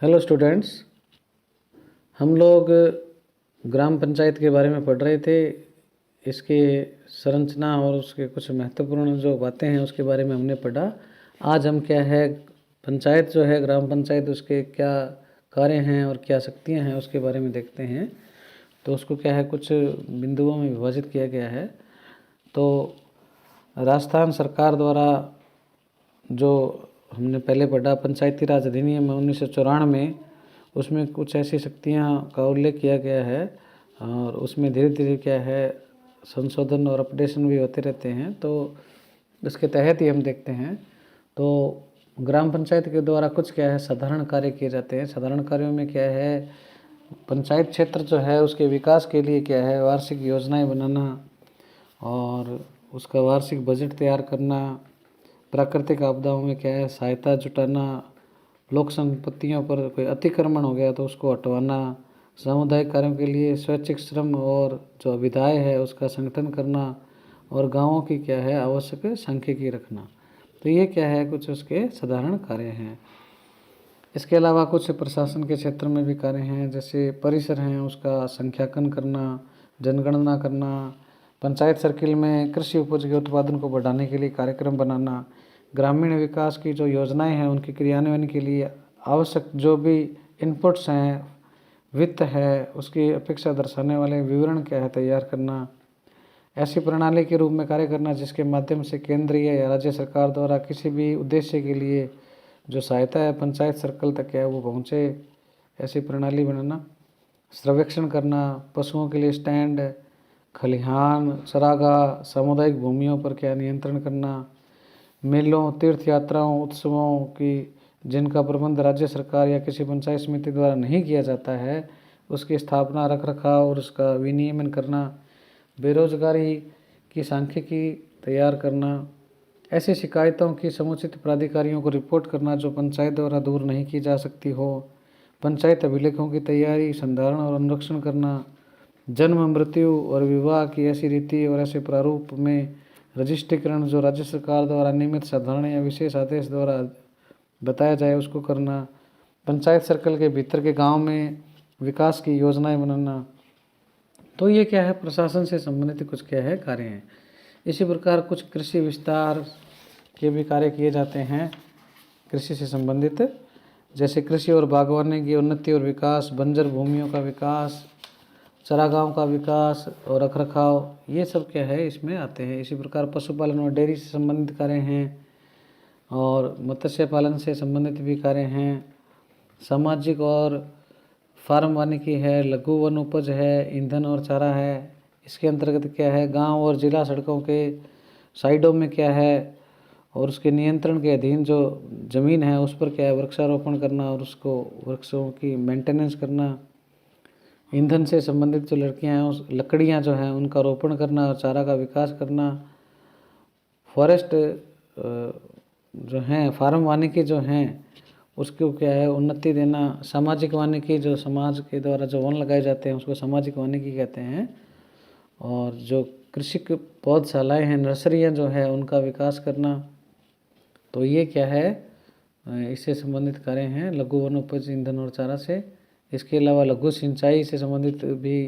Hello students, हम लोग ग्राम पंचायत के बारे में पढ़ रहे थे। इसके संरचना और उसके कुछ महत्वपूर्ण जो बातें हैं उसके बारे में हमने पढ़ा। आज हम क्या है, पंचायत जो है ग्राम पंचायत, उसके क्या कार्य हैं और क्या शक्तियां हैं उसके बारे में देखते हैं। तो उसको क्या है, कुछ बिंदुओं में विभाजित किया गया है। तो राजस्थान सरकार द्वारा जो हमने पहले पढ़ा पंचायती राज अधिनियम 1994, उसमें कुछ ऐसी शक्तियाँ का उल्लेख किया गया है और उसमें धीरे धीरे क्या है संशोधन और अपडेशन भी होते रहते हैं। तो इसके तहत ही हम देखते हैं। तो ग्राम पंचायत के द्वारा कुछ क्या है साधारण कार्य किए जाते हैं। साधारण कार्यों में क्या है, पंचायत क्षेत्र जो है उसके विकास के लिए क्या है वार्षिक योजनाएं बनाना और उसका वार्षिक बजट तैयार करना, प्राकृतिक आपदाओं में क्या है सहायता जुटाना, लोक संपत्तियों पर कोई अतिक्रमण हो गया तो उसको हटवाना, सामुदायिक कार्यों के लिए स्वैच्छिक श्रम और जो विधाय है उसका संगठन करना और गांवों की क्या है आवश्यक सांख्यिकी रखना। तो ये क्या है कुछ उसके साधारण कार्य हैं। इसके अलावा कुछ प्रशासन के क्षेत्र में भी कार्य हैं, जैसे परिसर हैं उसका संख्याकन करना, जनगणना करना, पंचायत सर्किल में कृषि उपज के उत्पादन को बढ़ाने के लिए कार्यक्रम बनाना, ग्रामीण विकास की जो योजनाएं हैं उनके क्रियान्वयन के लिए आवश्यक जो भी इनपुट्स हैं, वित्त है, उसकी अपेक्षा दर्शाने वाले विवरण क्या है तैयार करना, ऐसी प्रणाली के रूप में कार्य करना जिसके माध्यम से केंद्रीय या राज्य सरकार द्वारा किसी भी उद्देश्य के लिए जो सहायता है पंचायत सर्कल तक क्या है वो पहुँचे, ऐसी प्रणाली बनाना, सर्वेक्षण करना, पशुओं के लिए स्टैंड, खलिहान, चरागाह, सामुदायिक भूमियों पर क्या नियंत्रण करना, मेलों, तीर्थ यात्राओं, उत्सवों की जिनका प्रबंध राज्य सरकार या किसी पंचायत समिति द्वारा नहीं किया जाता है उसकी स्थापना, रख रखाव और उसका विनियमन करना, बेरोजगारी की सांख्यिकी तैयार करना, ऐसी शिकायतों की समुचित प्राधिकारियों को रिपोर्ट करना जो पंचायत द्वारा दूर नहीं की जा सकती हो, पंचायत अभिलेखों की तैयारी, संधारण और अनुरक्षण करना, जन्म, मृत्यु और विवाह की ऐसी रीति और ऐसे प्रारूप में रजिस्ट्रीकरण जो राज्य सरकार द्वारा नियमित साधारण या विशेष आदेश द्वारा बताया जाए उसको करना, पंचायत सर्कल के भीतर के गांव में विकास की योजनाएं बनाना। तो ये क्या है प्रशासन से संबंधित कुछ क्या है कार्य हैं। इसी प्रकार कुछ कृषि विस्तार के भी कार्य किए जाते हैं कृषि से संबंधित, जैसे कृषि और बागवानी की उन्नति और विकास, बंजर भूमियों का विकास, चरागाहों का विकास और रखरखाव, ये सब क्या है इसमें आते हैं। इसी प्रकार पशुपालन और डेयरी से संबंधित कार्य हैं और मत्स्य पालन से संबंधित भी कार्य हैं। सामाजिक और फार्म वानिकी है, लघु वन उपज है, ईंधन और चारा है। इसके अंतर्गत क्या है गांव और जिला सड़कों के साइडों में क्या है और उसके नियंत्रण के अधीन जो ज़मीन है उस पर क्या है वृक्षारोपण करना और उसको वृक्षों की मेंटेनेंस करना। ईंधन से संबंधित जो लड़कियां हैं उस लकड़ियां जो हैं उनका रोपण करना और चारा का विकास करना। फॉरेस्ट जो हैं फार्म वानिकी जो हैं उसको क्या है उन्नति देना। सामाजिक वानिकी जो समाज के द्वारा जो वन लगाए जाते हैं उसको सामाजिक वानिकी कहते हैं। और जो कृषि पौधशालाएँ हैं, नर्सरियाँ जो है उनका विकास करना। तो ये क्या है इससे संबंधित कार्य हैं लघु वन उपज, ईंधन और चारा से। इसके अलावा लघु सिंचाई से संबंधित भी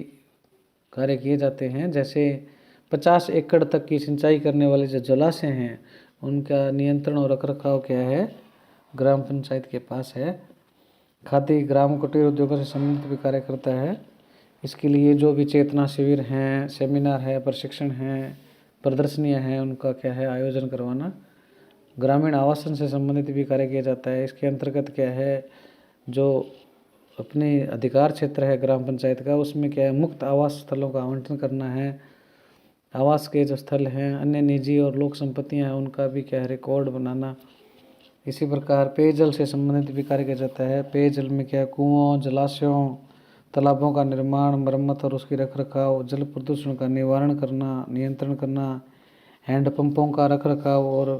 कार्य किए जाते हैं, जैसे 50 एकड़ तक की सिंचाई करने वाले जो जलाशय हैं उनका नियंत्रण और रखरखाव क्या है ग्राम पंचायत के पास है। खादी, ग्राम कुटीर उद्योगों से संबंधित भी कार्य करता है। इसके लिए जो भी चेतना शिविर हैं, सेमिनार है, प्रशिक्षण हैं, प्रदर्शनियाँ हैं, उनका क्या है आयोजन करवाना। ग्रामीण आवासन से संबंधित भी कार्य किया जाता है। इसके अंतर्गत क्या है जो अपने अधिकार क्षेत्र है ग्राम पंचायत का उसमें क्या है मुक्त आवास स्थलों का आवंटन करना है। आवास के जो स्थल हैं, अन्य निजी और लोक संपत्तियां हैं उनका भी क्या है रिकॉर्ड बनाना। इसी प्रकार पेयजल से संबंधित भी कार्य किया जाता है। पेयजल में क्या कुओं, जलाशयों, तालाबों का निर्माण, मरम्मत और उसकी रखरखाव, जल प्रदूषण का निवारण करना, नियंत्रण करना, हैंडपंपों का रखरखाव और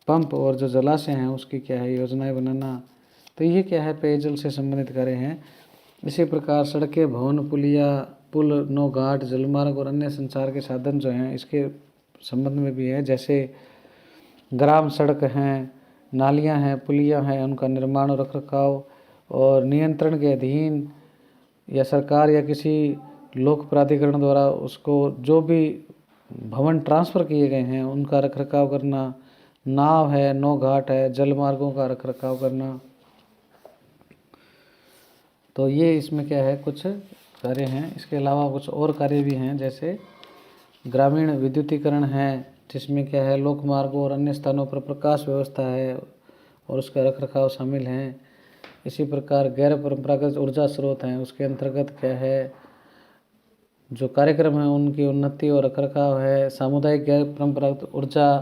पंप और जो जलाशय हैं उसकी क्या है योजनाएं बनाना। तो ये क्या है पेयजल से संबंधित कार्य हैं। इसी प्रकार सड़कें, भवन, पुलिया, पुल, नौ घाट, जलमार्ग और अन्य संचार के साधन जो हैं इसके संबंध में भी है, जैसे ग्राम सड़क हैं, नालियां हैं, पुलिया हैं, उनका निर्माण और रखरखाव, और नियंत्रण के अधीन या सरकार या किसी लोक प्राधिकरण द्वारा उसको जो भी भवन ट्रांसफ़र किए गए हैं उनका रखरखाव करना, नाव है, नौ घाट है, जल मार्गों का रखरखाव करना। तो ये इसमें क्या है, कुछ कार्य हैं। इसके अलावा कुछ और कार्य भी हैं, जैसे ग्रामीण विद्युतीकरण है, जिसमें क्या है लोक मार्गों और अन्य स्थानों पर प्रकाश व्यवस्था है और उसका रखरखाव शामिल है। इसी प्रकार गैर परंपरागत ऊर्जा स्रोत हैं, उसके अंतर्गत क्या है जो कार्यक्रम है उनकी उन्नति और रखरखाव है। सामुदायिक गैर परंपरागत ऊर्जा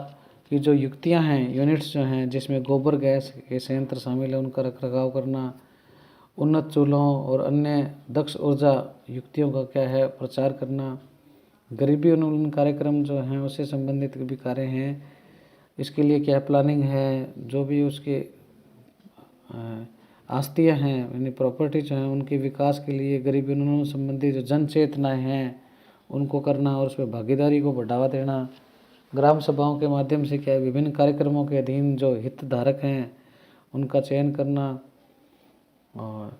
की जो युक्तियां हैं, यूनिट्स जो हैं, जिसमें गोबर गैस के संयंत्र शामिल है, उनका रखरखाव करना। उन्नत चूल्हों और अन्य दक्ष ऊर्जा युक्तियों का क्या है प्रचार करना। गरीबी उन्मूलन कार्यक्रम जो हैं उससे संबंधित भी कार्य हैं। इसके लिए क्या प्लानिंग है, जो भी उसके आस्तियाँ हैं यानी प्रॉपर्टी जो हैं उनके विकास के लिए गरीबी उन्मूलन संबंधी जो जन चेतनाएँ हैं उनको करना और उसमें भागीदारी को बढ़ावा देना। ग्राम सभाओं के माध्यम से क्या है विभिन्न कार्यक्रमों के अधीन जो हितधारक हैं उनका चयन करना। और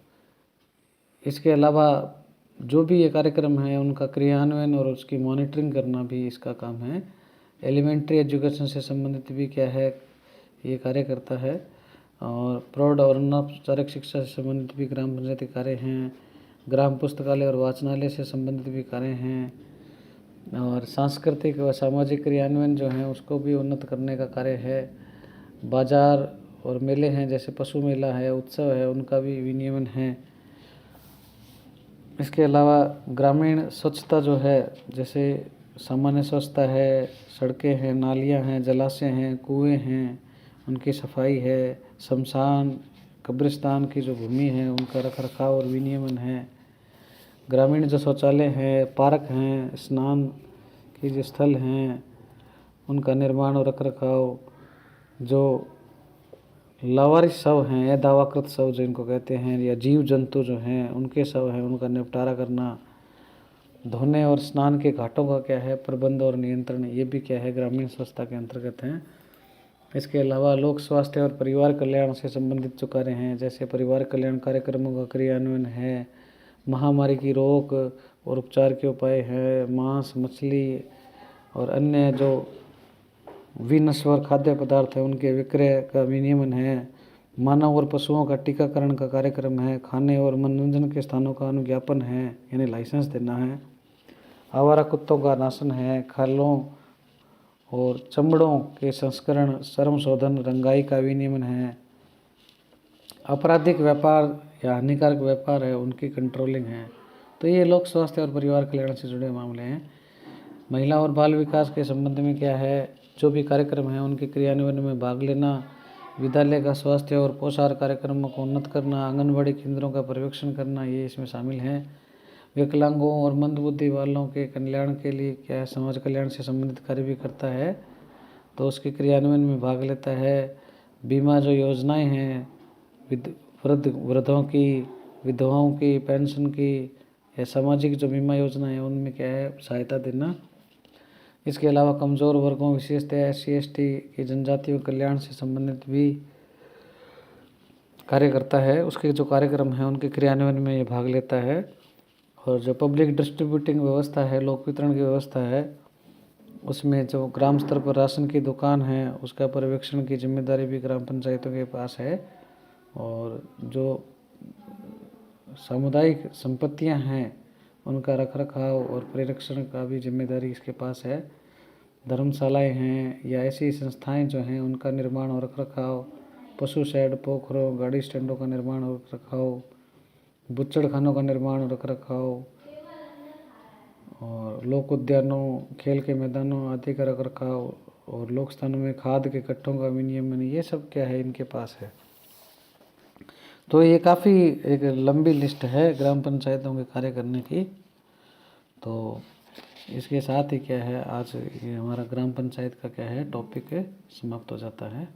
इसके अलावा जो भी ये कार्यक्रम है उनका क्रियान्वयन और उसकी मॉनिटरिंग करना भी इसका काम है। एलिमेंट्री एजुकेशन से संबंधित भी क्या है ये कार्य करता है। और प्रौढ़ और अनौपचारिक शिक्षा से संबंधित भी ग्राम पंचायती कार्य हैं। ग्राम पुस्तकालय और वाचनालय से संबंधित भी कार्य हैं। और सांस्कृतिक व सामाजिक क्रियान्वयन जो है उसको भी उन्नत करने का कार्य है। बाजार और मेले हैं, जैसे पशु मेला है, उत्सव है, उनका भी विनियमन है। इसके अलावा ग्रामीण स्वच्छता जो है, जैसे सामान्य स्वच्छता है, सड़कें हैं, नालियां हैं, जलाशय हैं, कुएं हैं, उनकी सफाई है। शमशान कब्रिस्तान की जो भूमि है उनका रखरखाव और विनियमन है। ग्रामीण जो शौचालय हैं, पार्क हैं, स्नान के जो स्थल हैं उनका निर्माण और रखरखाव। जो लावारिस शव हैं, अदावाकृत शव जिनको कहते हैं, या जीव जंतु जो हैं उनके शव हैं उनका निपटारा करना। धोने और स्नान के घाटों का क्या है प्रबंध और नियंत्रण, ये भी क्या है ग्रामीण स्वच्छता के अंतर्गत हैं। इसके अलावा लोक स्वास्थ्य और परिवार कल्याण से संबंधित जो कार्य हैं, जैसे परिवार कल्याण कार्यक्रमों का क्रियान्वयन है। महामारी की रोक और उपचार के उपाय है। मांस, मछली और अन्य जो विनश्वर खाद्य पदार्थ है उनके विक्रय का विनियमन है। मानव और पशुओं का टीकाकरण का कार्यक्रम है। खाने और मनोरंजन के स्थानों का अनुज्ञापन है, यानी लाइसेंस देना है। आवारा कुत्तों का नाशन है। खालों और चमड़ों के संस्करण, श्रम शोधन, रंगाई का विनियमन है। आपराधिक व्यापार या हानिकारक व्यापार है उनकी कंट्रोलिंग है। तो ये लोक स्वास्थ्य और परिवार कल्याण से जुड़े मामले हैं। महिला और बाल विकास के संबंध में क्या है, जो भी कार्यक्रम है उनके क्रियान्वयन में भाग लेना। विद्यालय का स्वास्थ्य और पोषाहार कार्यक्रमों को उन्नत करना। आंगनबाड़ी केंद्रों का पर्यवेक्षण करना, ये इसमें शामिल है। विकलांगों और मंदबुद्धि वालों के कल्याण के लिए क्या है समाज कल्याण से संबंधित कार्य भी करता है, तो उसके क्रियान्वयन में भाग लेता है। बीमा जो योजनाएं हैं वृद्धों की, विधवाओं की, पेंशन की या सामाजिक जो बीमा योजना है उनमें क्या है सहायता देना। इसके अलावा कमज़ोर वर्गों विशेषतः SC/ST की जनजातियों कल्याण से संबंधित भी कार्य करता है। उसके जो कार्यक्रम हैं उनके क्रियान्वयन में ये भाग लेता है। और जो पब्लिक डिस्ट्रीब्यूटिंग व्यवस्था है, लोक वितरण की व्यवस्था है, उसमें जो ग्राम स्तर पर राशन की दुकान है उसका पर्यवेक्षण की जिम्मेदारी भी ग्राम पंचायतों के पास है। और जो सामुदायिक संपत्तियां हैं उनका रखरखाव और परिरक्षण का भी जिम्मेदारी इसके पास है। धर्मशालाएं हैं या ऐसी संस्थाएं जो हैं उनका निर्माण और रखरखाव। पशु शेड, पोखरों, गाड़ी स्टैंडों का निर्माण और रखरखाव। बुच्चड़ खानों का निर्माण और रखरखाव। और लोक उद्यानों, खेल के मैदानों आदि का रखरखाव। और लोक स्थानों में खाद के कट्टों का विनियमन, ये सब क्या है इनके पास है। तो ये काफ़ी एक लंबी लिस्ट है ग्राम पंचायतों के कार्य करने की। तो इसके साथ ही क्या है आज ये हमारा ग्राम पंचायत का क्या है टॉपिक समाप्त हो जाता है।